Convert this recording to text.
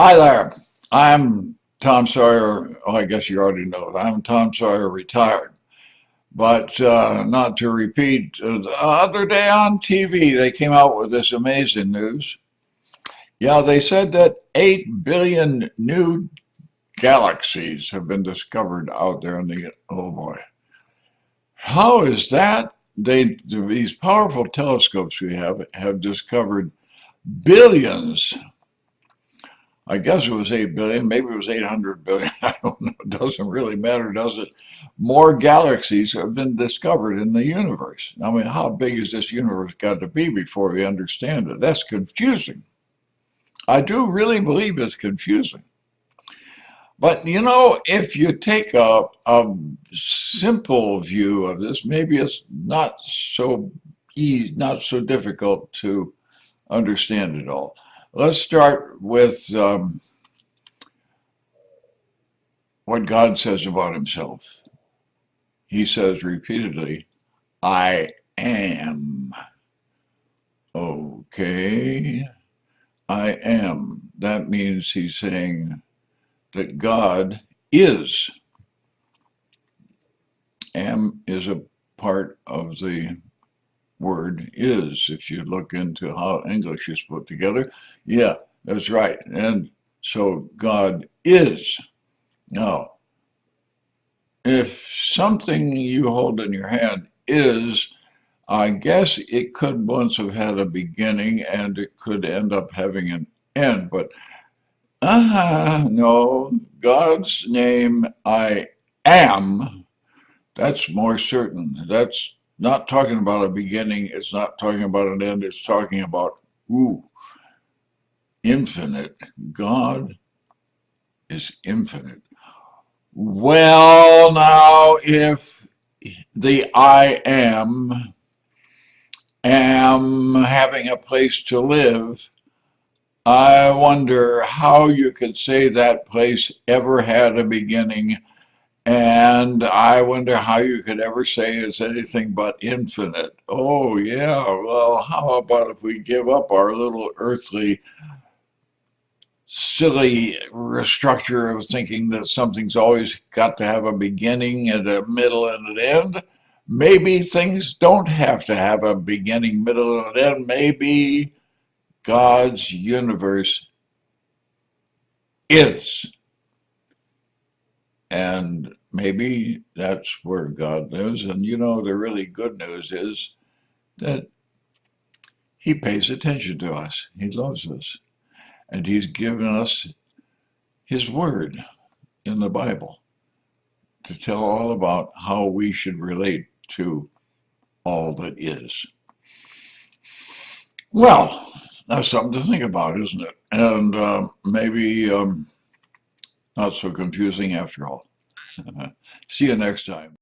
Hi there. I'm Tom Sawyer. Oh, I guess you already know it. I'm Tom Sawyer, retired. But not to repeat, the other day on TV, they came out with this amazing news. Yeah, they said that 8 billion new galaxies have been discovered out there in the, oh boy. How is that? These powerful telescopes we have discovered billions. I guess it was 8 billion, maybe it was 800 billion. I don't know. It doesn't really matter, does it? More galaxies have been discovered in the universe. I mean, how big has this universe got to be before we understand it? That's confusing. I do really believe it's confusing. But you know, if you take a simple view of this, maybe it's not so easy, not so difficult to understand it all. Let's start with what God says about himself. He says repeatedly, I am. Okay, I am. That means he's saying that God is. Am is a part of the word is. If you look into how English is put together, yeah, that's right. And so God is. Now, if something you hold in your hand is, I guess it could once have had a beginning and it could end up having an end. But no, God's name, I am, that's more certain. That's not talking about a beginning. It's not talking about an end. It's talking about, infinite. God is infinite. Well, now, if the I am having a place to live, I wonder how you could say that place ever had a beginning, and I wonder how you could ever say it's anything but infinite. Oh, yeah, well, how about if we give up our little earthly silly structure of thinking that something's always got to have a beginning and a middle and an end? Maybe things don't have to have a beginning, middle, and an end. Maybe God's universe is. And maybe that's where God lives. And you know, the really good news is that he pays attention to us. He loves us. And he's given us his word in the Bible to tell all about how we should relate to all that is. Well, that's something to think about, isn't it? And maybe not so confusing after all. See you next time.